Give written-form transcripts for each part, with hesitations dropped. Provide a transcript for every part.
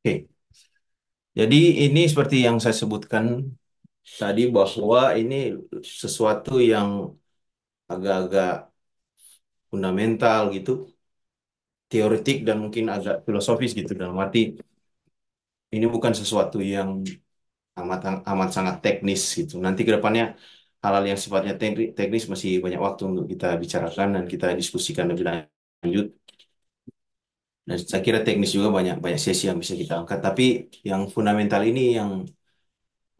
Oke, jadi ini seperti yang saya sebutkan tadi bahwa ini sesuatu yang agak-agak fundamental gitu, teoretik dan mungkin agak filosofis gitu dalam arti ini bukan sesuatu yang amat amat sangat teknis gitu. Nanti ke depannya hal-hal yang sifatnya teknis masih banyak waktu untuk kita bicarakan dan kita diskusikan lebih lanjut. Dan saya kira teknis juga banyak banyak sesi yang bisa kita angkat. Tapi yang fundamental ini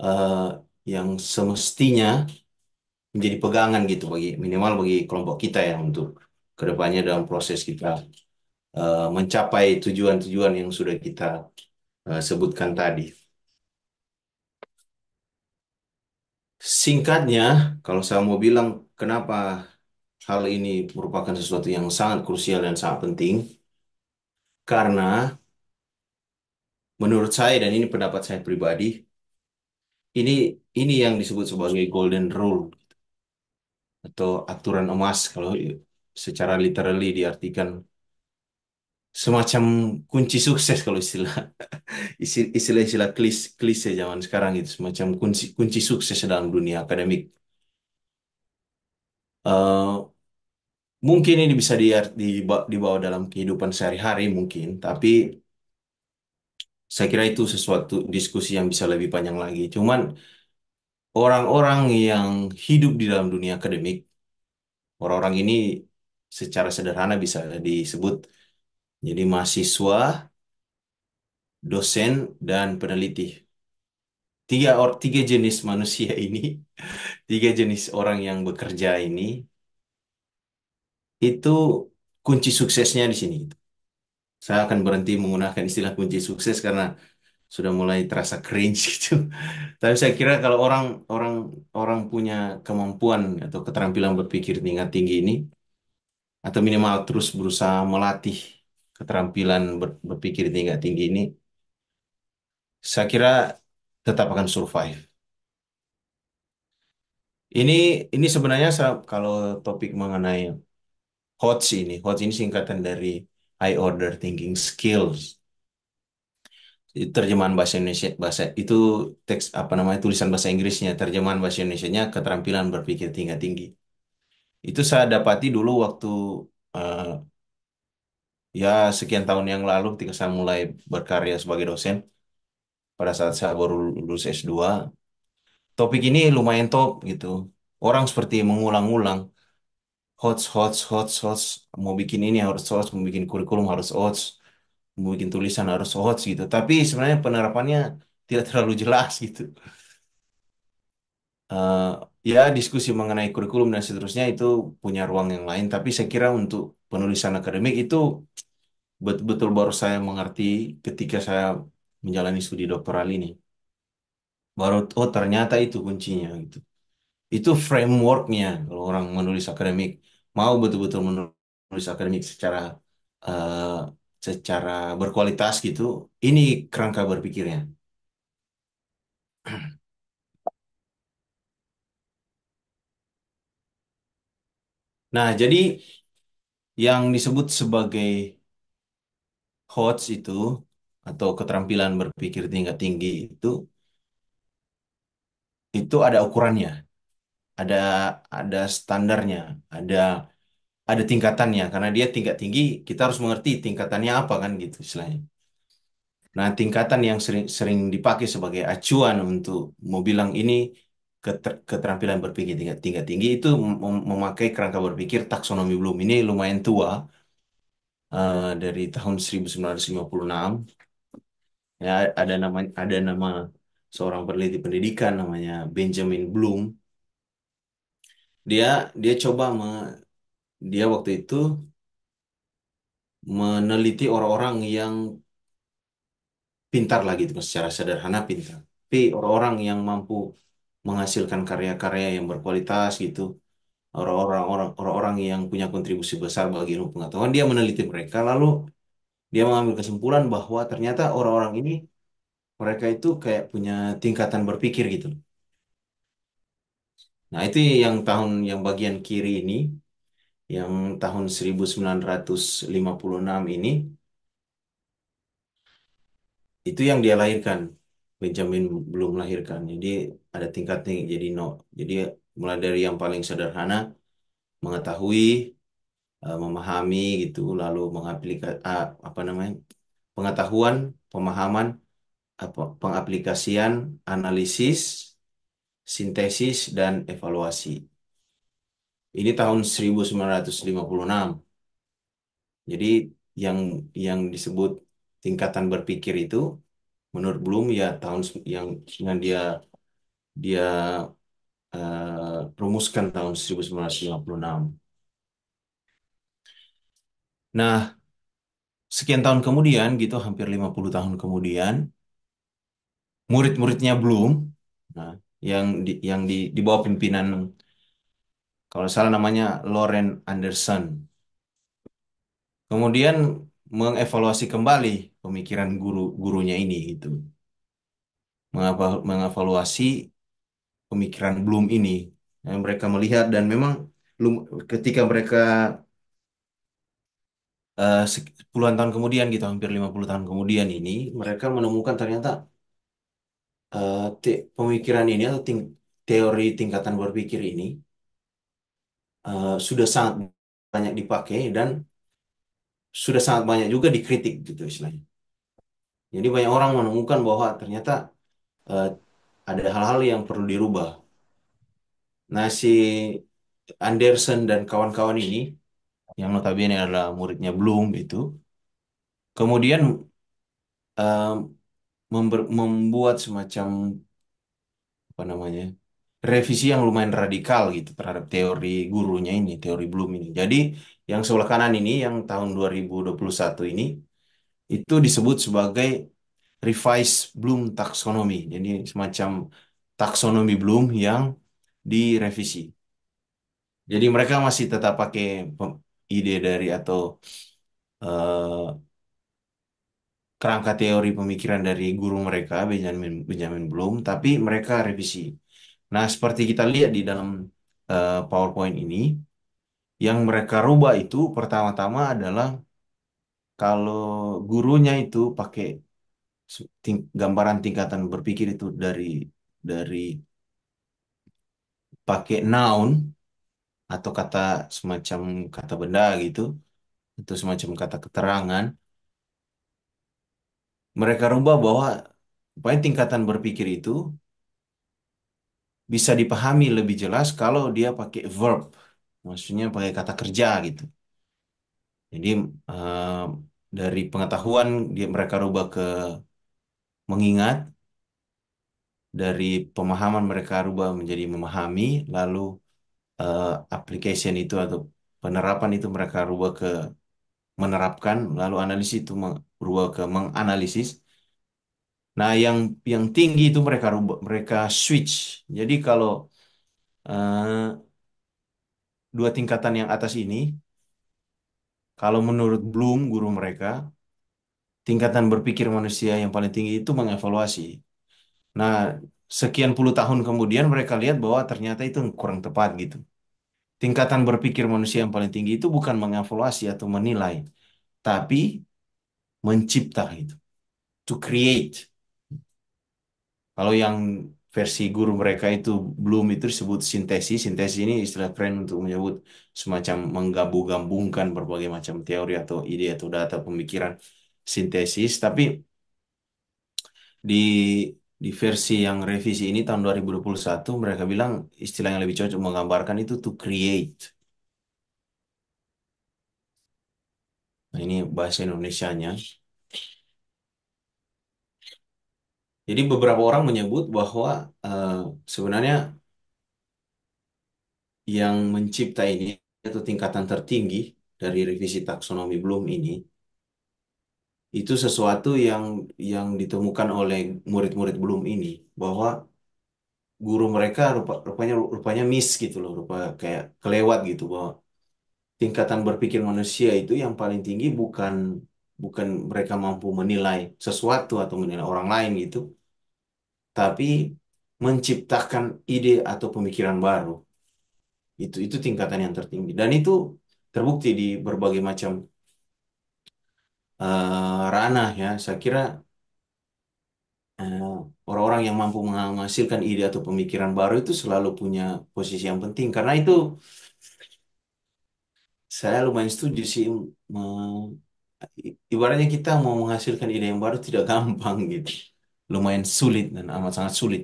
eh, yang semestinya menjadi pegangan gitu bagi minimal bagi kelompok kita ya untuk kedepannya dalam proses kita mencapai tujuan-tujuan yang sudah kita sebutkan tadi. Singkatnya, kalau saya mau bilang kenapa hal ini merupakan sesuatu yang sangat krusial dan sangat penting, karena menurut saya dan ini pendapat saya pribadi, ini ini yang disebut sebagai golden rule atau aturan emas kalau secara literally diartikan semacam kunci sukses kalau istilah-istilah klise zaman sekarang itu semacam kunci kunci sukses dalam dunia akademik. Eh, Mungkin ini bisa dibawa dalam kehidupan sehari-hari mungkin, tapi saya kira itu sesuatu diskusi yang bisa lebih panjang lagi. Cuman orang-orang yang hidup di dalam dunia akademik, orang-orang ini secara sederhana bisa disebut jadi mahasiswa, dosen, dan peneliti. Tiga jenis manusia ini, tiga jenis orang yang bekerja ini, itu kunci suksesnya di sini. Saya akan berhenti menggunakan istilah kunci sukses karena sudah mulai terasa cringe gitu. Tapi saya kira kalau orang orang orang punya kemampuan atau keterampilan berpikir tingkat tinggi ini, atau minimal terus berusaha melatih keterampilan berpikir tingkat tinggi ini, saya kira tetap akan survive. Ini ini sebenarnya kalau topik mengenai HOTS ini singkatan dari High Order Thinking Skills. Itu terjemahan bahasa Indonesia bahasa itu teks apa namanya tulisan bahasa Inggrisnya terjemahan bahasa Indonesianya keterampilan berpikir tingkat tinggi. Itu saya dapati dulu waktu eh, ya sekian tahun yang lalu ketika saya mulai berkarya sebagai dosen pada saat saya baru lulus S2. Topik ini lumayan top gitu. Orang seperti mengulang-ulang HOTS, HOTS, HOTS, HOTS. Mau bikin ini harus HOTS, mau bikin kurikulum harus HOTS, mau bikin tulisan harus HOTS gitu. Tapi sebenarnya penerapannya tidak terlalu jelas gitu. Eh, ya diskusi mengenai kurikulum dan seterusnya itu punya ruang yang lain. Tapi saya kira untuk penulisan akademik itu betul-betul baru saya mengerti ketika saya menjalani studi doktoral ini. Baru, oh ternyata itu kuncinya gitu. Itu frameworknya kalau orang menulis akademik mau betul-betul menulis akademik eh, secara berkualitas gitu. Ini kerangka berpikirnya. Nah, jadi yang disebut sebagai HOTS itu atau keterampilan berpikir tingkat tinggi itu ada ukurannya, ada ada standarnya, ada ada tingkatannya karena dia tingkat tinggi kita harus mengerti tingkatannya apa kan gitu istilahnya. Nah, tingkatan yang sering sering dipakai sebagai acuan untuk mau bilang ini keterampilan berpikir tingkat tingkat tinggi itu memakai kerangka berpikir taksonomi Bloom ini lumayan tua dari tahun 1956. Ya, ada nama seorang peneliti pendidikan namanya Benjamin Bloom. Dia dia coba dia waktu itu meneliti orang-orang yang pintar lagi gitu, secara sederhana pintar. Tapi orang-orang yang mampu menghasilkan karya-karya yang berkualitas gitu, orang-orang yang punya kontribusi besar bagi ilmu pengetahuan, dia meneliti mereka lalu dia mengambil kesimpulan bahwa ternyata orang-orang ini mereka itu kayak punya tingkatan berpikir gitu. Nah, itu yang bagian kiri ini, yang tahun 1956 ini, Itu yang dia lahirkan. Benjamin belum melahirkan. Jadi ada tingkatnya. Jadi no. Jadi mulai dari yang paling sederhana, mengetahui, memahami gitu, lalu apa namanya, pengetahuan, pemahaman, pengaplikasian, analisis, sintesis, dan evaluasi. Ini tahun 1956. Jadi yang disebut tingkatan berpikir itu menurut Bloom ya yang dia dia rumuskan tahun 1956. Nah, sekian tahun kemudian gitu, hampir 50 tahun kemudian, murid-muridnya Bloom, nah, di bawah pimpinan, kalau salah namanya Lauren Anderson, kemudian mengevaluasi kembali pemikiran guru-gurunya ini gitu. Mengevaluasi pemikiran Bloom ini. Nah, mereka melihat dan memang ketika mereka puluhan tahun kemudian gitu, hampir 50 tahun kemudian ini, mereka menemukan ternyata pemikiran ini atau teori tingkatan berpikir ini sudah sangat banyak dipakai dan sudah sangat banyak juga dikritik gitu istilahnya. Jadi banyak orang menemukan bahwa ternyata eh, ada hal-hal yang perlu dirubah. Nah, si Anderson dan kawan-kawan ini yang notabene adalah muridnya Bloom itu, kemudian eh, membuat semacam apa namanya, revisi yang lumayan radikal gitu terhadap teori gurunya ini, teori Bloom ini. Jadi yang sebelah kanan ini, yang tahun 2021 ini, itu disebut sebagai revised Bloom taxonomy. Jadi semacam taksonomi Bloom yang direvisi. Jadi mereka masih tetap pakai ide dari atau eh, kerangka teori pemikiran dari guru mereka Benjamin Benjamin Bloom, tapi mereka revisi. Nah, seperti kita lihat di dalam PowerPoint ini, yang mereka rubah itu pertama-tama adalah kalau gurunya itu pakai gambaran tingkatan berpikir itu dari pakai noun atau kata semacam kata benda gitu, itu semacam kata keterangan, mereka rubah bahwa supaya tingkatan berpikir itu bisa dipahami lebih jelas kalau dia pakai verb, maksudnya pakai kata kerja gitu. Jadi eh, dari pengetahuan mereka rubah ke mengingat, dari pemahaman mereka rubah menjadi memahami, lalu eh, application itu atau penerapan itu mereka rubah ke menerapkan, lalu analisis itu berubah ke menganalisis. Nah, yang tinggi itu mereka rubah, mereka switch. Jadi kalau eh, dua tingkatan yang atas ini, kalau menurut Bloom guru mereka, tingkatan berpikir manusia yang paling tinggi itu mengevaluasi. Nah, sekian puluh tahun kemudian mereka lihat bahwa ternyata itu kurang tepat gitu. Tingkatan berpikir manusia yang paling tinggi itu bukan mengevaluasi atau menilai, tapi mencipta itu, to create. Kalau yang versi guru mereka itu belum itu disebut sintesis. Sintesis ini istilah keren untuk menyebut semacam menggabung-gabungkan berbagai macam teori atau ide atau data pemikiran, sintesis. Tapi di versi yang revisi ini tahun 2021 mereka bilang istilah yang lebih cocok menggambarkan itu to create. Nah, ini bahasa Indonesianya. Jadi beberapa orang menyebut bahwa eh, sebenarnya yang mencipta ini atau tingkatan tertinggi dari revisi taksonomi Bloom ini itu sesuatu yang ditemukan oleh murid-murid Bloom ini, bahwa guru mereka rupanya rupanya miss gitu loh, rupa kayak kelewat gitu, bahwa tingkatan berpikir manusia itu yang paling tinggi bukan bukan mereka mampu menilai sesuatu atau menilai orang lain gitu, tapi menciptakan ide atau pemikiran baru. Itu tingkatan yang tertinggi dan itu terbukti di berbagai macam ranah ya. Saya kira orang-orang yang mampu menghasilkan ide atau pemikiran baru itu selalu punya posisi yang penting. Karena itu saya lumayan setuju sih. Ibaratnya kita mau menghasilkan ide yang baru tidak gampang gitu. Lumayan sulit dan amat sangat sulit.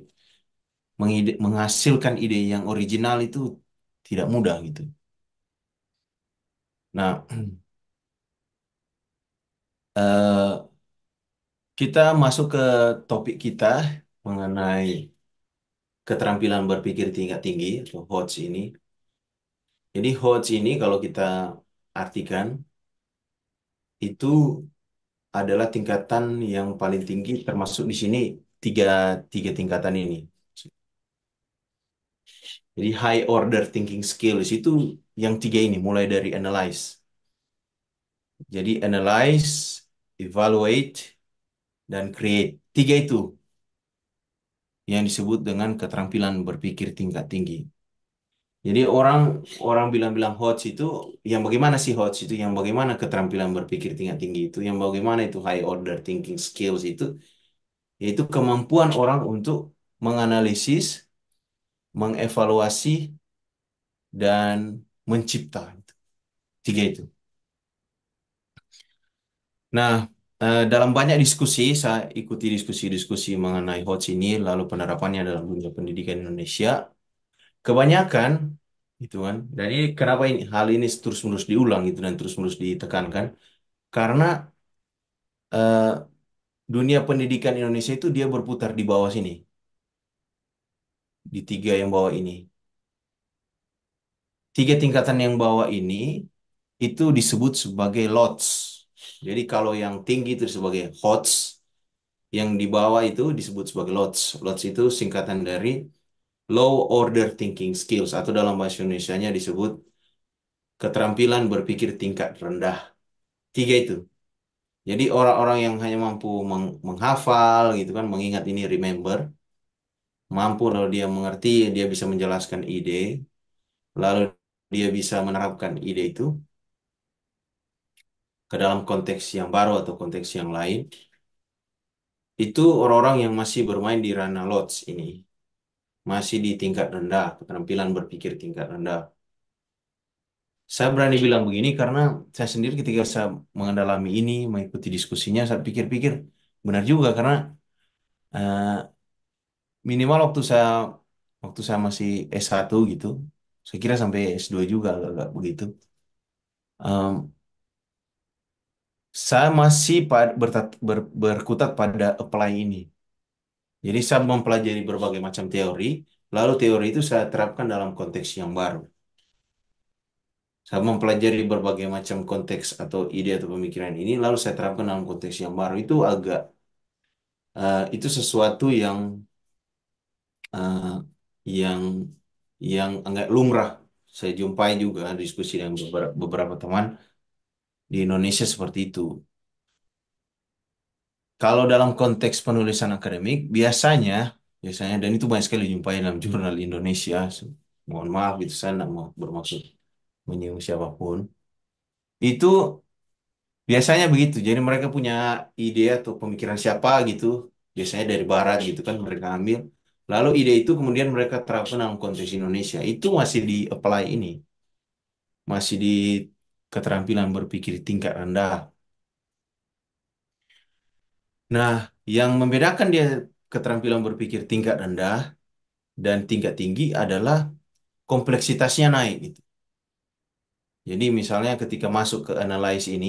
Menghasilkan ide yang original itu tidak mudah gitu. Nah, eh, kita masuk ke topik kita mengenai keterampilan berpikir tingkat tinggi atau HOTS ini. Jadi HOTS ini kalau kita artikan itu adalah tingkatan yang paling tinggi termasuk di sini tiga tiga tingkatan ini. Jadi high order thinking skills itu yang tiga ini mulai dari analyze. Jadi analyze, evaluate, dan create. Tiga itu yang disebut dengan keterampilan berpikir tingkat tinggi. Jadi orang orang bilang-bilang HOTS itu yang bagaimana sih HOTS itu yang bagaimana keterampilan berpikir tingkat tinggi itu yang bagaimana itu high order thinking skills itu yaitu kemampuan orang untuk menganalisis, mengevaluasi dan mencipta. Tiga itu. Nah, dalam banyak diskusi saya ikuti diskusi-diskusi mengenai HOTS ini lalu penerapannya dalam dunia pendidikan Indonesia kebanyakan gitu kan. Dan ini kenapa ini hal ini terus-menerus diulang gitu dan terus-menerus ditekankan karena eh, dunia pendidikan Indonesia itu dia berputar di bawah sini, di tiga yang bawah ini. Tiga tingkatan yang bawah ini itu disebut sebagai LOTS. Jadi kalau yang tinggi itu sebagai HOTS, yang di bawah itu disebut sebagai LOTS. LOTS itu singkatan dari Low Order Thinking Skills atau dalam bahasa Indonesianya disebut keterampilan berpikir tingkat rendah. Tiga itu. Jadi orang-orang yang hanya mampu menghafal gitu kan, mengingat ini remember, mampu lalu dia mengerti, dia bisa menjelaskan ide, lalu dia bisa menerapkan ide itu ke dalam konteks yang baru atau konteks yang lain. Itu orang-orang yang masih bermain di ranah lots ini, masih di tingkat rendah, keterampilan berpikir tingkat rendah. Saya berani bilang begini karena saya sendiri ketika saya mengendalami ini, mengikuti diskusinya, saya pikir-pikir benar juga karena eh, minimal waktu saya masih S1 gitu, saya kira sampai S2 juga agak begitu. Em, saya masih berkutat pada apply ini. Jadi saya mempelajari berbagai macam teori, lalu teori itu saya terapkan dalam konteks yang baru. Saya mempelajari berbagai macam konteks atau ide atau pemikiran ini, lalu saya terapkan dalam konteks yang baru. Itu sesuatu eh, yang yang agak lumrah. Saya jumpai juga diskusi dengan beberapa teman di Indonesia seperti itu. Kalau dalam konteks penulisan akademik, biasanya dan itu banyak sekali jumpai dalam jurnal Indonesia. Mohon maaf itu saya tidak mau bermaksud menyinggung siapapun. Itu biasanya begitu. Jadi mereka punya ide atau pemikiran siapa gitu, biasanya dari barat gitu kan mereka ambil. Lalu ide itu kemudian mereka terapkan dalam konteks Indonesia. Itu masih di apply ini, masih di keterampilan berpikir tingkat rendah. Nah, yang membedakan dia keterampilan berpikir tingkat rendah dan tingkat tinggi adalah kompleksitasnya naik gitu. Jadi misalnya ketika masuk ke analyze ini,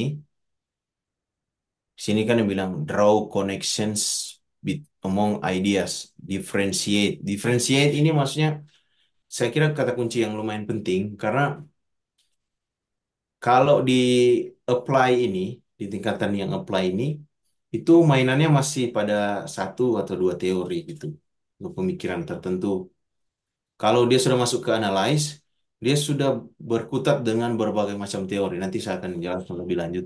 sini kan yang bilang draw connections among ideas, differentiate. Differentiate ini maksudnya saya kira kata kunci yang lumayan penting karena kalau di apply ini, di tingkatan yang apply ini, itu mainannya masih pada satu atau dua teori gitu, untuk pemikiran tertentu. Kalau dia sudah masuk ke analyze, dia sudah berkutat dengan berbagai macam teori. Nanti saya akan jelaskan lebih lanjut.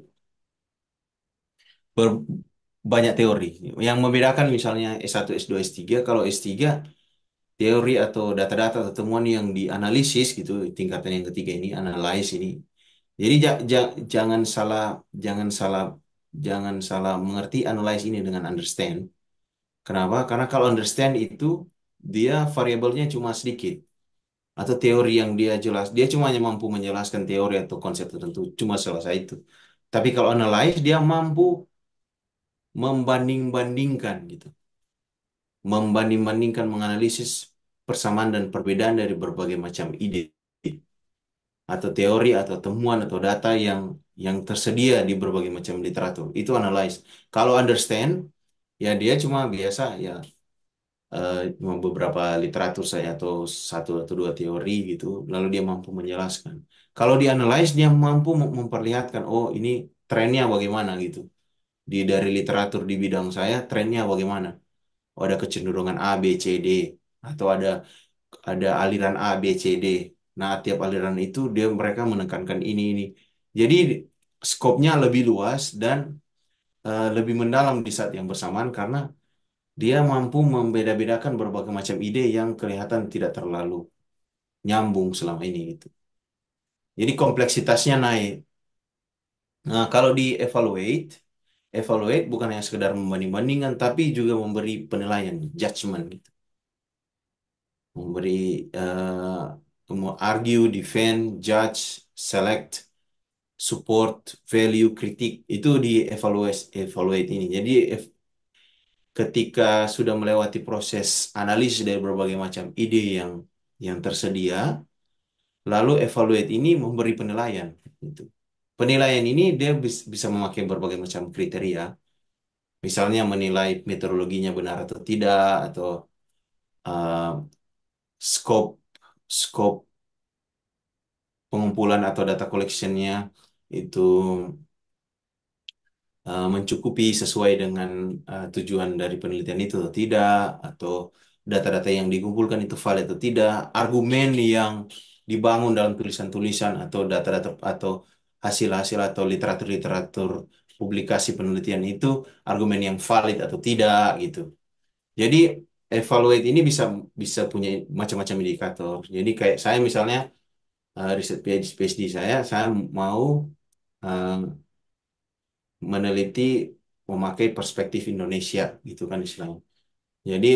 Ber- Banyak teori. Yang membedakan misalnya S1, S2, S3, kalau S3 teori atau data-data atau temuan yang dianalisis gitu, tingkatan yang ketiga ini, analyze ini. Jadi jangan salah, jangan salah, jangan salah mengerti analyze ini dengan understand. Kenapa? Karena kalau understand itu dia variabelnya cuma sedikit atau teori yang dia jelas, dia cuma hanya mampu menjelaskan teori atau konsep tertentu, cuma selesai itu. Tapi kalau analyze dia mampu membanding-bandingkan gitu, membanding-bandingkan, menganalisis persamaan dan perbedaan dari berbagai macam ide atau teori atau temuan atau data yang tersedia di berbagai macam literatur. Itu analyze. Kalau understand, ya dia cuma biasa ya, cuma beberapa literatur saya atau satu atau dua teori gitu, lalu dia mampu menjelaskan. Kalau di analyze dia mampu memperlihatkan, oh ini trennya bagaimana gitu. Dari literatur di bidang saya, trennya bagaimana. Oh, ada kecenderungan A, B, C, D, atau ada aliran A, B, C, D. Nah, tiap aliran itu mereka menekankan ini. Jadi skopnya lebih luas dan lebih mendalam di saat yang bersamaan karena dia mampu membeda-bedakan berbagai macam ide yang kelihatan tidak terlalu nyambung selama ini gitu. Jadi kompleksitasnya naik. Nah, kalau di evaluate bukan hanya sekedar membanding-bandingkan, tapi juga memberi penilaian, judgment gitu. Memberi argue, defend, judge, select, support, value, kritik itu di evaluate ini. Jadi ketika sudah melewati proses analisis dari berbagai macam ide yang tersedia, lalu evaluate ini memberi penilaian. Gitu. Penilaian ini dia bisa memakai berbagai macam kriteria, misalnya menilai metodologinya benar atau tidak, atau uh, scope scope pengumpulan atau data collectionnya itu mencukupi sesuai dengan tujuan dari penelitian itu atau tidak, atau data-data yang dikumpulkan itu valid atau tidak, argumen yang dibangun dalam tulisan-tulisan atau data-data atau hasil-hasil atau literatur-literatur publikasi penelitian itu argumen yang valid atau tidak gitu. Jadi evaluate ini bisa bisa punya macam-macam indikator. Jadi kayak saya misalnya riset PhD saya mau eh, meneliti memakai perspektif Indonesia gitu kan istilahnya. Jadi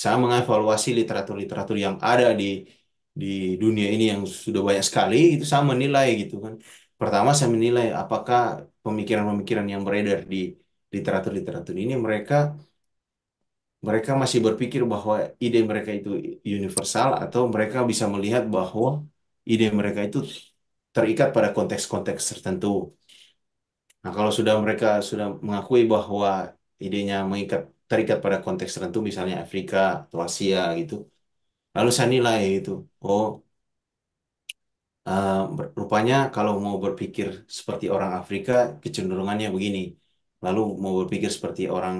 saya mengevaluasi literatur-literatur yang ada di dunia ini yang sudah banyak sekali itu saya menilai gitu kan. Pertama saya menilai apakah pemikiran-pemikiran yang beredar di literatur-literatur ini mereka mereka masih berpikir bahwa ide mereka itu universal atau mereka bisa melihat bahwa ide mereka itu terikat pada konteks-konteks tertentu. Nah, kalau sudah mereka sudah mengakui bahwa idenya terikat pada konteks tertentu, misalnya Afrika atau Asia gitu, lalu saya nilai itu, oh, rupanya kalau mau berpikir seperti orang Afrika, kecenderungannya begini. Lalu mau berpikir seperti orang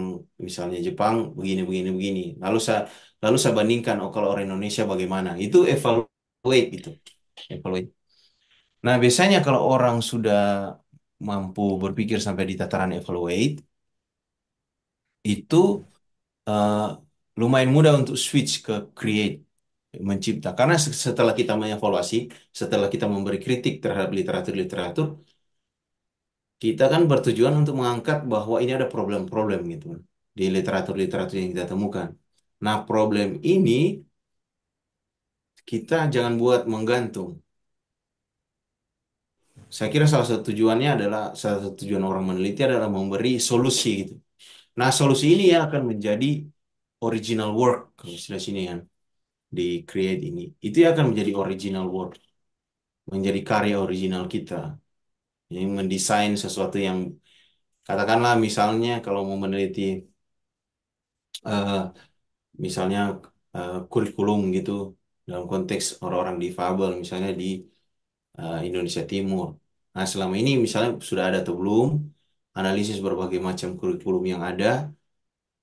misalnya Jepang, begini. Lalu saya bandingkan, oh kalau orang Indonesia bagaimana? Itu evaluate gitu, evaluate. Nah, biasanya kalau orang sudah mampu berpikir sampai di tataran evaluate, itu eh, lumayan mudah untuk switch ke create, mencipta. Karena setelah kita mengevaluasi, setelah kita memberi kritik terhadap literatur-literatur, kita kan bertujuan untuk mengangkat bahwa ini ada problem-problem gitu kan, di literatur-literatur yang kita temukan. Nah, problem ini kita jangan buat menggantung. Saya kira salah satu tujuan orang meneliti adalah memberi solusi gitu. Nah, solusi ini yang akan menjadi original work, kalau istilah sini kan, di create ini. Itu yang akan menjadi original work, menjadi karya original kita. Yang mendesain sesuatu yang, katakanlah misalnya kalau mau meneliti, eh, misalnya kurikulum gitu, dalam konteks orang-orang difabel, misalnya di Indonesia Timur. Nah, selama ini misalnya sudah ada atau belum, analisis berbagai macam kurikulum yang ada,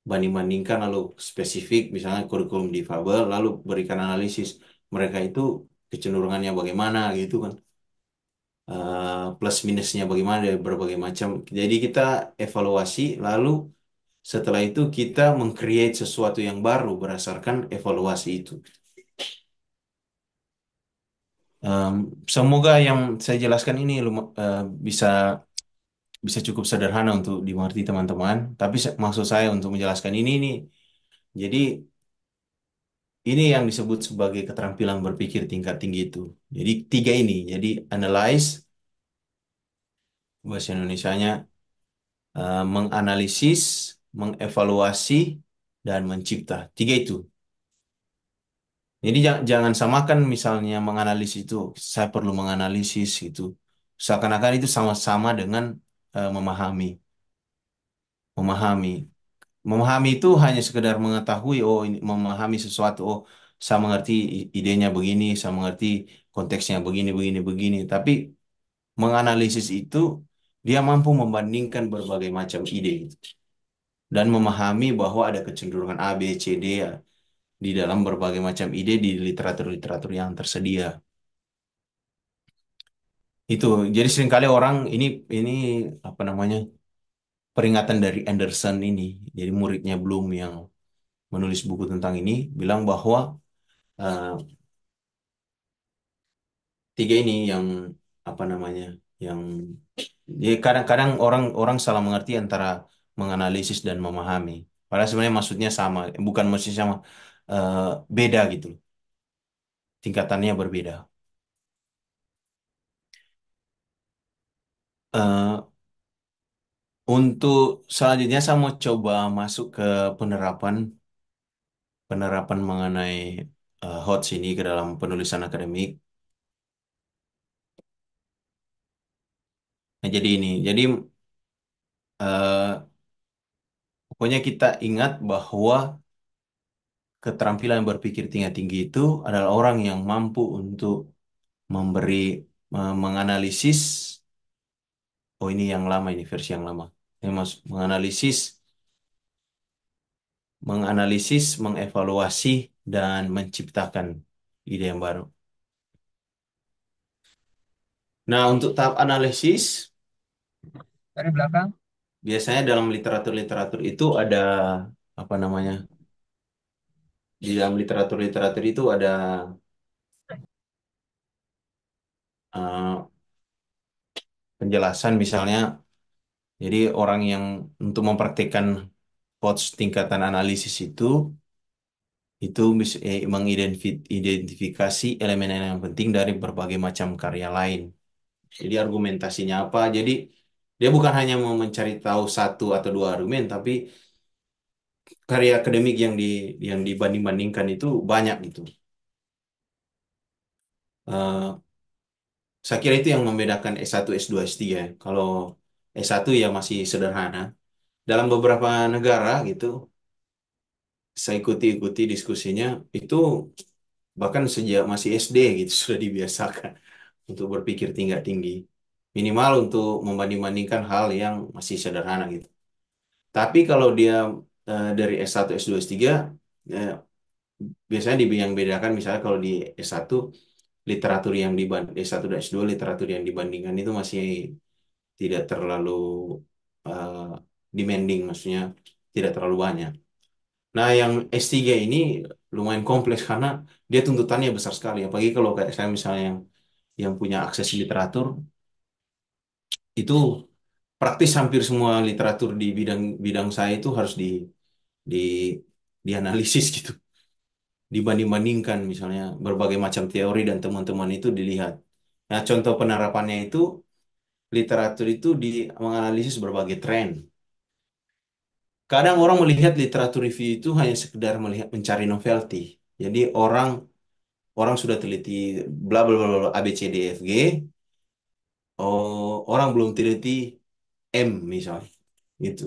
banding-bandingkan lalu spesifik, misalnya kurikulum difabel, lalu berikan analisis mereka itu kecenderungannya bagaimana gitu kan. Plus minusnya bagaimana dari berbagai macam. Jadi kita evaluasi, lalu setelah itu kita meng-create sesuatu yang baru berdasarkan evaluasi itu. Em, Semoga yang saya jelaskan ini bisa bisa cukup sederhana untuk dimengerti teman-teman. Tapi maksud saya untuk menjelaskan ini nih Jadi ini yang disebut sebagai keterampilan berpikir tingkat tinggi itu. Jadi tiga ini, jadi analyze, bahasa Indonesianya menganalisis, mengevaluasi, dan mencipta. Tiga itu. Jadi jangan samakan misalnya menganalisis itu, saya perlu menganalisis itu. Seakan-akan itu sama-sama dengan memahami. Memahami. Memahami itu hanya sekedar mengetahui, oh ini memahami sesuatu, oh saya mengerti idenya begini, saya mengerti konteksnya begini, begini, begini. Tapi menganalisis itu dia mampu membandingkan berbagai macam ide gitu. Dan memahami bahwa ada kecenderungan A, B, C, D ya, di dalam berbagai macam ide di literatur-literatur yang tersedia. Itu. Jadi seringkali orang ini apa namanya? Peringatan dari Anderson ini. Jadi muridnya Bloom yang menulis buku tentang ini bilang bahwa eh, tiga ini yang apa namanya? Yang jadi kadang-kadang orang salah mengerti antara menganalisis dan memahami. Padahal sebenarnya maksudnya sama, bukan maksudnya sama, eh, beda gitu, tingkatannya berbeda. Eh, untuk selanjutnya saya mau coba masuk ke penerapan penerapan mengenai HOTS ini ke dalam penulisan akademik. Nah, jadi ini, jadi eh, pokoknya kita ingat bahwa keterampilan berpikir tingkat tinggi itu adalah orang yang mampu untuk memberi menganalisis. Oh ini yang lama, ini versi yang lama. Ini menganalisis, mengevaluasi dan menciptakan ide yang baru. Nah, untuk tahap analisis, Dari belakang. biasanya dalam literatur-literatur itu ada apa namanya? Di dalam literatur-literatur itu ada eh, penjelasan misalnya, jadi orang yang untuk mempraktikkan coach tingkatan analisis itu bisa mengidentifikasi elemen-elemen yang penting dari berbagai macam karya lain. Jadi argumentasinya apa? Jadi dia bukan hanya mau mencari tahu satu atau dua argumen, tapi karya akademik yang dibanding-bandingkan itu banyak gitu. Eh, saya kira itu yang membedakan S1, S2, S3. Kalau S1 ya masih sederhana. Dalam beberapa negara gitu, saya ikuti diskusinya, itu bahkan sejak masih SD gitu sudah dibiasakan untuk berpikir tingkat tinggi. Minimal untuk membanding-bandingkan hal yang masih sederhana gitu. Tapi kalau dia dari S1, S2, S3, eh, biasanya yang bedakan misalnya kalau di S1, literatur yang S1 dan S2, literatur yang dibandingkan itu masih tidak terlalu eh, demanding, maksudnya tidak terlalu banyak. Nah, yang S3 ini lumayan kompleks karena dia tuntutannya besar sekali. Apalagi kalau kayak saya misalnya yang punya akses literatur, itu praktis hampir semua literatur di bidang bidang saya itu harus di dianalisis gitu. Dibanding-bandingkan misalnya berbagai macam teori dan teman-teman itu dilihat. Nah, contoh penerapannya itu literatur itu menganalisis berbagai tren. Kadang orang melihat literatur review itu hanya sekedar melihat mencari novelty. Jadi orang orang sudah teliti bla bla bla bla, A B C D F G, oh orang belum teliti M misalnya. Gitu.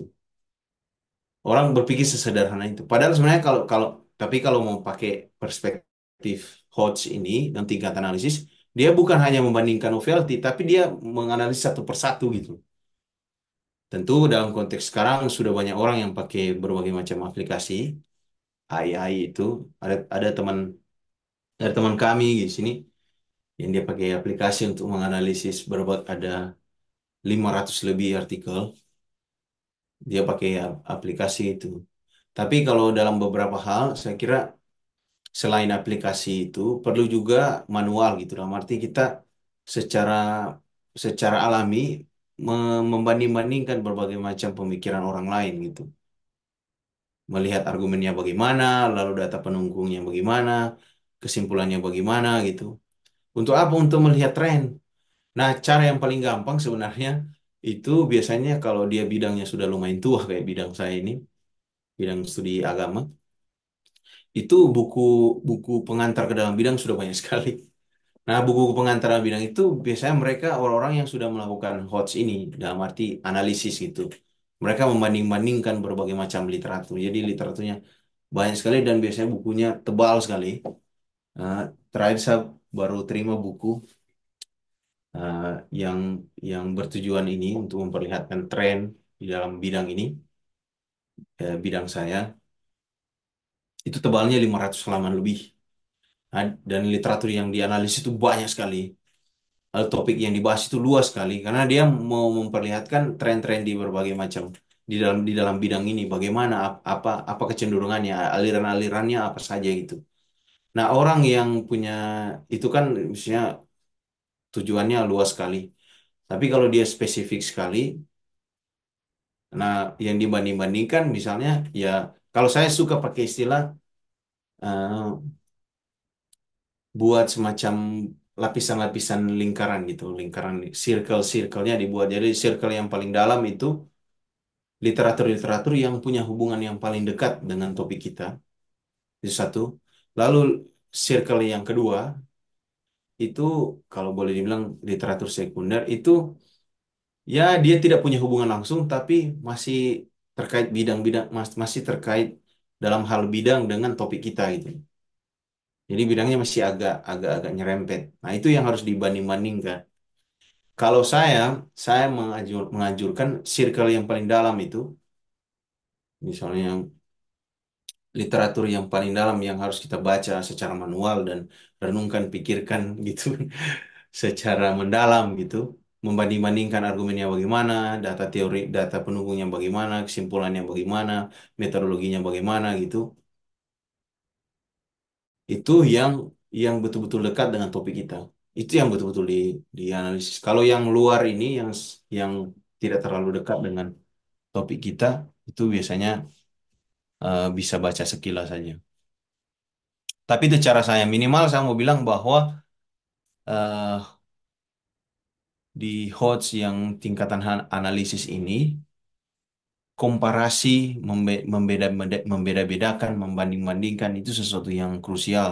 Orang berpikir sesederhana itu. Padahal sebenarnya kalau kalau tapi kalau mau pakai perspektif Hodge ini dan tingkat analisis, dia bukan hanya membandingkan novelty, tapi dia menganalisis satu persatu gitu. Tentu dalam konteks sekarang sudah banyak orang yang pakai berbagai macam aplikasi AI itu. Ada teman kami di sini yang dia pakai aplikasi untuk menganalisis ada 500 lebih artikel. Dia pakai aplikasi itu. Tapi kalau dalam beberapa hal, saya kira selain aplikasi itu perlu juga manual gitu. Dalam arti kita secara secara alami membanding-bandingkan berbagai macam pemikiran orang lain gitu. melihat argumennya bagaimana, lalu data pendukungnya bagaimana, kesimpulannya bagaimana gitu. Untuk apa? Untuk melihat tren. Nah, cara yang paling gampang sebenarnya itu biasanya kalau dia bidangnya sudah lumayan tua kayak bidang saya ini, bidang studi agama, itu buku pengantar ke dalam bidang sudah banyak sekali. Nah, buku pengantar dalam bidang itu biasanya mereka orang-orang yang sudah melakukan HOTS ini, dalam arti analisis gitu. Mereka membanding-bandingkan berbagai macam literatur. Jadi literaturnya banyak sekali dan biasanya bukunya tebal sekali. Nah, terakhir saya baru terima buku eh, yang bertujuan ini untuk memperlihatkan tren di dalam bidang ini, bidang saya. Itu tebalnya 500 halaman lebih. Nah, dan literatur yang dianalisis itu banyak sekali. Topik yang dibahas itu luas sekali karena dia mau memperlihatkan tren-tren di berbagai macam di dalam bidang ini bagaimana apa kecenderungannya, aliran-alirannya apa saja gitu. Nah, orang yang punya itu kan misalnya tujuannya luas sekali. Tapi kalau dia spesifik sekali, nah yang dibanding-bandingkan misalnya ya kalau saya suka pakai istilah eh, buat semacam lapisan-lapisan lingkaran gitu, lingkaran circle-circle-nya dibuat. Jadi circle yang paling dalam itu literatur-literatur yang punya hubungan yang paling dekat dengan topik kita. Itu satu. Lalu circle yang kedua itu kalau boleh dibilang literatur sekunder itu ya dia tidak punya hubungan langsung tapi masih terkait bidang-bidang masih terkait dalam hal bidang dengan topik kita gitu. Jadi bidangnya masih agak nyerempet. Nah, itu yang harus dibanding-bandingkan. Kalau saya menganjurkan circle yang paling dalam itu, misalnya yang literatur yang paling dalam yang harus kita baca secara manual dan renungkan, pikirkan gitu, secara mendalam gitu, membanding-bandingkan argumennya bagaimana, data teori, data pendukungnya bagaimana, kesimpulannya bagaimana, metodologinya bagaimana gitu. Itu yang betul-betul dekat dengan topik kita. Itu yang betul-betul dianalisis. Kalau yang luar ini yang tidak terlalu dekat dengan topik kita itu biasanya bisa baca sekilas saja. Tapi itu cara saya minimal saya mau bilang bahwa eh, di HOTS yang tingkatan analisis ini komparasi membeda-bedakan membanding-bandingkan itu sesuatu yang krusial.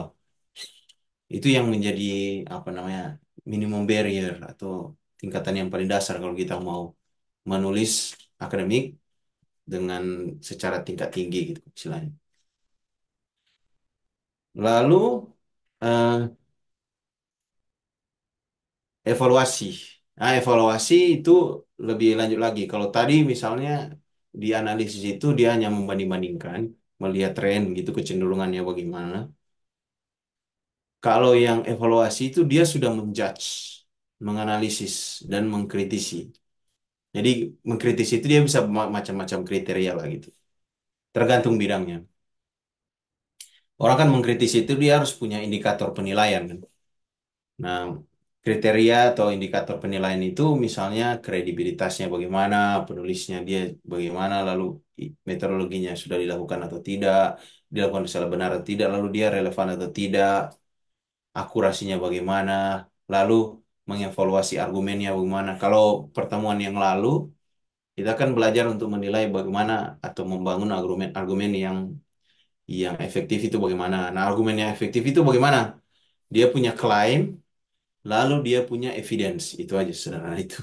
Itu yang menjadi apa namanya minimum barrier atau tingkatan yang paling dasar kalau kita mau menulis akademik dengan secara tingkat tinggi gitu istilahnya. Lalu eh, evaluasi. Nah, evaluasi itu lebih lanjut lagi. Kalau tadi misalnya di analisis itu dia hanya membanding-bandingkan, melihat tren gitu kecenderungannya bagaimana. Kalau yang evaluasi itu dia sudah menjudge, menganalisis dan mengkritisi. Jadi mengkritisi itu dia bisa macam-macam kriteria lah gitu. Tergantung bidangnya. Orang kan mengkritisi itu dia harus punya indikator penilaian kan. Nah, kriteria atau indikator penilaian itu misalnya kredibilitasnya bagaimana, penulisnya dia bagaimana, lalu metodologinya sudah dilakukan atau tidak, dilakukan secara benar atau tidak, lalu dia relevan atau tidak, akurasinya bagaimana, lalu mengevaluasi argumennya bagaimana. Kalau pertemuan yang lalu, kita kan belajar untuk menilai bagaimana atau membangun argumen-argumen yang efektif itu bagaimana. Nah, argumen yang efektif itu bagaimana? Dia punya klaim, lalu dia punya evidence. Itu aja sederhana itu.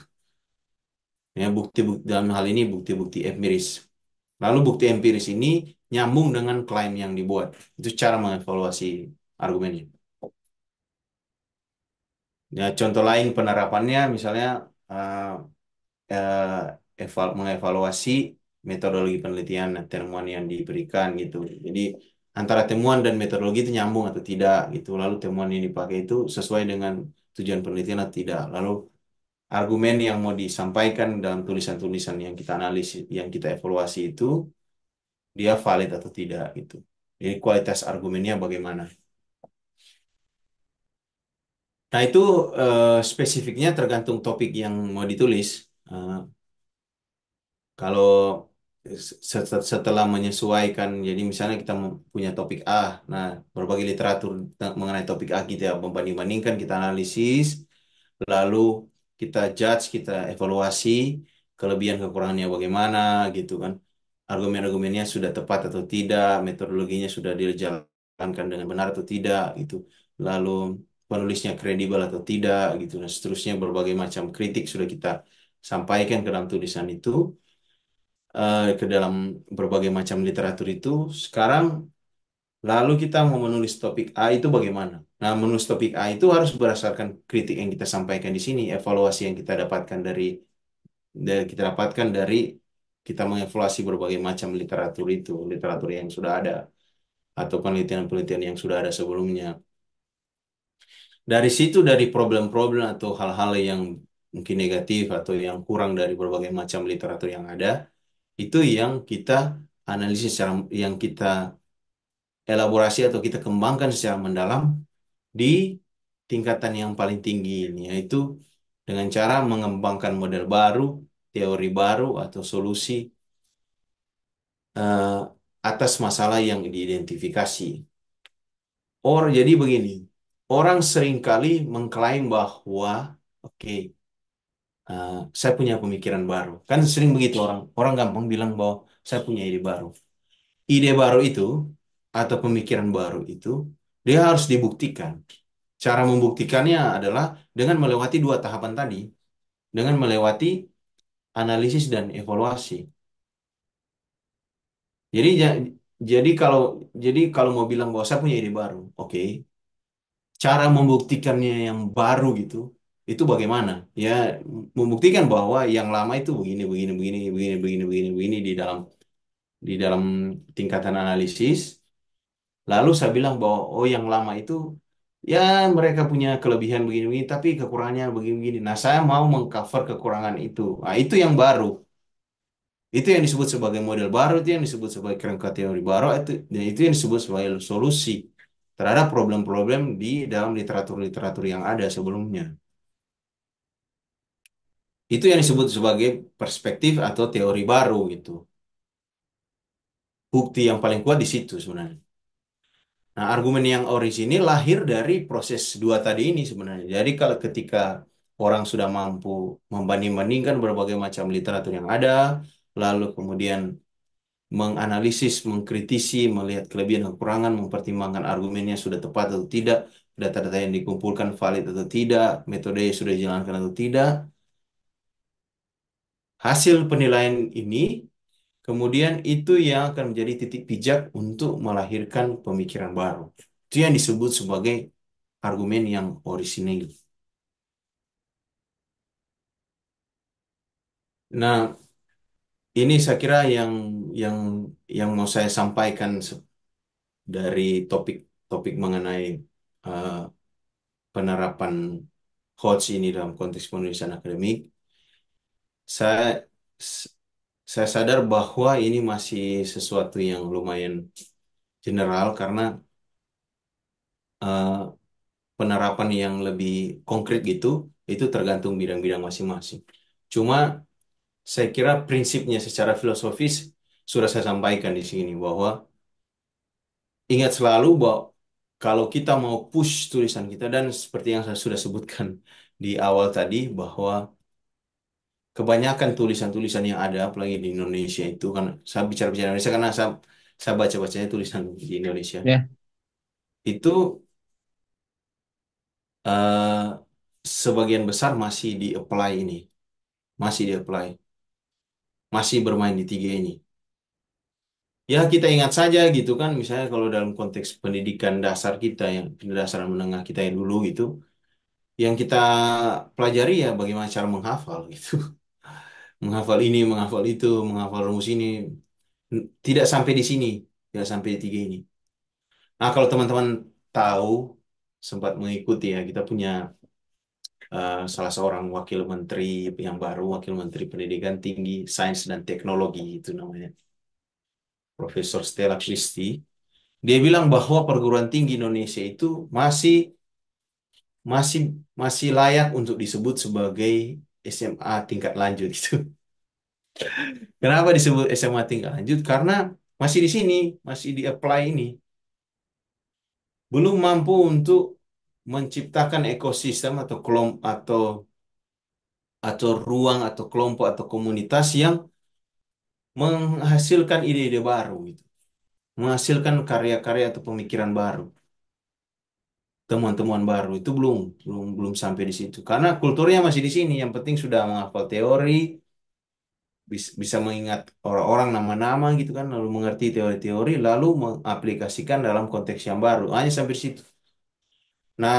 Ya, bukti-bukti dalam hal ini bukti-bukti empiris. Lalu bukti empiris ini nyambung dengan klaim yang dibuat. Itu cara mengevaluasi argumennya. Ya, contoh lain penerapannya misalnya eh, mengevaluasi metodologi penelitian dan temuan yang diberikan gitu. Jadi antara temuan dan metodologi itu nyambung atau tidak gitu. Lalu temuan yang dipakai itu sesuai dengan tujuan penelitian atau tidak. Lalu argumen yang mau disampaikan dalam tulisan-tulisan yang kita analisis, yang kita evaluasi itu dia valid atau tidak gitu. Jadi kualitas argumennya bagaimana. Nah itu spesifiknya tergantung topik yang mau ditulis. Eh, kalau setelah menyesuaikan, jadi misalnya kita punya topik A, nah berbagai literatur mengenai topik A kita membanding-bandingkan, kita analisis, lalu kita judge, kita evaluasi kelebihan kekurangannya bagaimana gitu kan. Argumen-argumennya sudah tepat atau tidak, metodologinya sudah dijalankan dengan benar atau tidak gitu. Lalu penulisnya kredibel atau tidak gitu. Nah, seterusnya berbagai macam kritik sudah kita sampaikan ke dalam tulisan itu, ke dalam berbagai macam literatur itu. Sekarang lalu kita mau menulis topik A itu bagaimana? Nah, menulis topik A itu harus berdasarkan kritik yang kita sampaikan di sini, evaluasi yang kita dapatkan dari kita mengevaluasi berbagai macam literatur itu, literatur yang sudah ada atau penelitian-penelitian yang sudah ada sebelumnya. Dari situ, dari problem-problem atau hal-hal yang mungkin negatif atau yang kurang dari berbagai macam literatur yang ada, itu yang kita analisis yang kita elaborasi atau kita kembangkan secara mendalam di tingkatan yang paling tinggi ini, yaitu dengan cara mengembangkan model baru, teori baru, atau solusi eh, atas masalah yang diidentifikasi. Jadi begini, orang seringkali mengklaim bahwa, oke, saya punya pemikiran baru. Kan sering begitu orang, orang gampang bilang bahwa saya punya ide baru. Ide baru itu atau pemikiran baru itu dia harus dibuktikan. Cara membuktikannya adalah dengan melewati dua tahapan tadi, dengan melewati analisis dan evaluasi. Jadi jadi kalau mau bilang bahwa saya punya ide baru, oke. Cara membuktikannya yang baru gitu, itu bagaimana? Ya, membuktikan bahwa yang lama itu begini, begini, begini, begini, begini, begini, begini di dalam tingkatan analisis. Lalu saya bilang bahwa oh yang lama itu ya mereka punya kelebihan begini-begini tapi kekurangannya begini-begini. Nah, saya mau mengcover kekurangan itu. Nah, itu yang baru. Itu yang disebut sebagai model baru, itu yang disebut sebagai kerangka teori baru, dan itu yang disebut sebagai solusi terhadap problem-problem di dalam literatur-literatur yang ada sebelumnya. Itu yang disebut sebagai perspektif atau teori baru gitu. Bukti yang paling kuat di situ sebenarnya. Nah, argumen yang orisinil lahir dari proses dua tadi ini sebenarnya. Jadi kalau ketika orang sudah mampu membanding-bandingkan berbagai macam literatur yang ada, lalu kemudian menganalisis, mengkritisi, melihat kelebihan kekurangan, mempertimbangkan argumennya sudah tepat atau tidak, data-data yang dikumpulkan valid atau tidak, metode yang sudah dijalankan atau tidak. Hasil penilaian ini kemudian itu yang akan menjadi titik pijak untuk melahirkan pemikiran baru. Itu yang disebut sebagai argumen yang orisinil. Nah, ini saya kira yang mau saya sampaikan dari topik mengenai eh, penerapan HOTS ini dalam konteks penulisan akademik. Saya s- saya sadar bahwa ini masih sesuatu yang lumayan general karena eh, penerapan yang lebih konkret gitu itu tergantung bidang-bidang masing-masing. Cuma saya kira prinsipnya secara filosofis sudah saya sampaikan di sini bahwa ingat selalu bahwa kalau kita mau push tulisan kita dan seperti yang saya sudah sebutkan di awal tadi bahwa kebanyakan tulisan-tulisan yang ada apalagi di Indonesia itu kan saya bicara-bicara Indonesia karena saya baca-bacanya tulisan di Indonesia Ya, itu eh, sebagian besar masih di-apply ini, masih di-apply, masih bermain di tiga ini. Ya kita ingat saja gitu kan, misalnya kalau dalam konteks pendidikan dasar kita yang pendidikan menengah kita yang dulu itu, yang kita pelajari ya bagaimana cara menghafal gitu, menghafal ini, menghafal itu, menghafal rumus ini, tidak sampai di sini, tidak sampai di tiga ini. Nah kalau teman-teman tahu sempat mengikuti ya, kita punya salah seorang wakil menteri yang baru, wakil menteri Pendidikan Tinggi, Sains dan Teknologi itu namanya, Profesor Stella Christie. Dia bilang bahwa perguruan tinggi Indonesia itu masih masih layak untuk disebut sebagai SMA tingkat lanjut itu. Kenapa disebut SMA tingkat lanjut? Karena masih di sini, masih di apply ini, belum mampu untuk menciptakan ekosistem atau atau ruang atau kelompok atau komunitas yang menghasilkan ide-ide baru gitu, menghasilkan karya-karya atau pemikiran baru, temuan-temuan baru itu belum sampai di situ. Karena kulturnya masih di sini. Yang penting sudah menghafal teori, bisa mengingat orang-orang nama-nama gitu kan, lalu mengerti teori-teori, lalu mengaplikasikan dalam konteks yang baru. Hanya sampai di situ. Nah,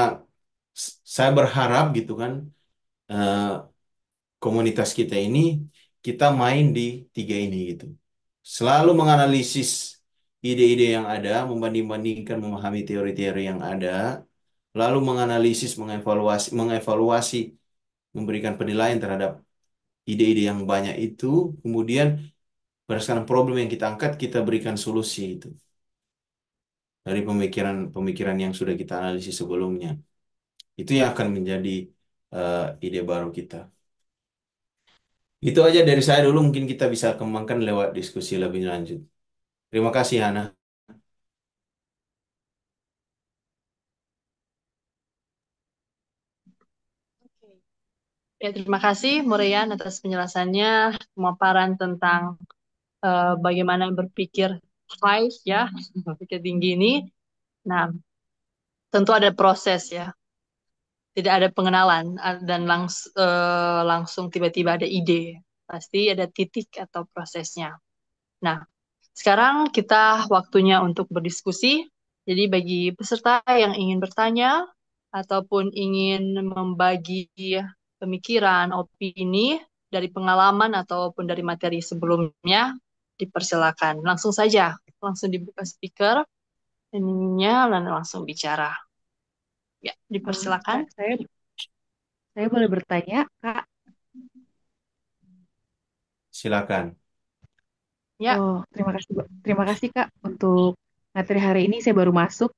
saya berharap gitu kan, eh, komunitas kita ini kita main di tiga ini gitu. Selalu menganalisis ide-ide yang ada, membanding-bandingkan, memahami teori-teori yang ada, lalu menganalisis, mengevaluasi, memberikan penilaian terhadap ide-ide yang banyak itu, kemudian berdasarkan problem yang kita angkat, kita berikan solusi itu dari pemikiran-pemikiran yang sudah kita analisis sebelumnya. Itu yang akan menjadi ide baru kita. Itu aja dari saya dulu, mungkin kita bisa kembangkan lewat diskusi lebih lanjut. Terima kasih, Hana. Oke. Ya, terima kasih Murian atas penjelasannya, pemaparan tentang bagaimana berpikir high ya, berpikir tinggi ini. Nah, tentu ada proses ya, tidak ada pengenalan dan langsung tiba-tiba ada ide. Pasti ada titik atau prosesnya. Nah, sekarang kita waktunya untuk berdiskusi. Jadi bagi peserta yang ingin bertanya ataupun ingin membagi pemikiran, opini dari pengalaman ataupun dari materi sebelumnya, dipersilakan. Langsung saja, langsung dibuka speaker, ininya dan langsung bicara. Ya, dipersilakan. Kak, saya boleh bertanya, Kak? Silakan. Ya, Oh, terima kasih, Kak, untuk materi hari ini. Saya baru masuk.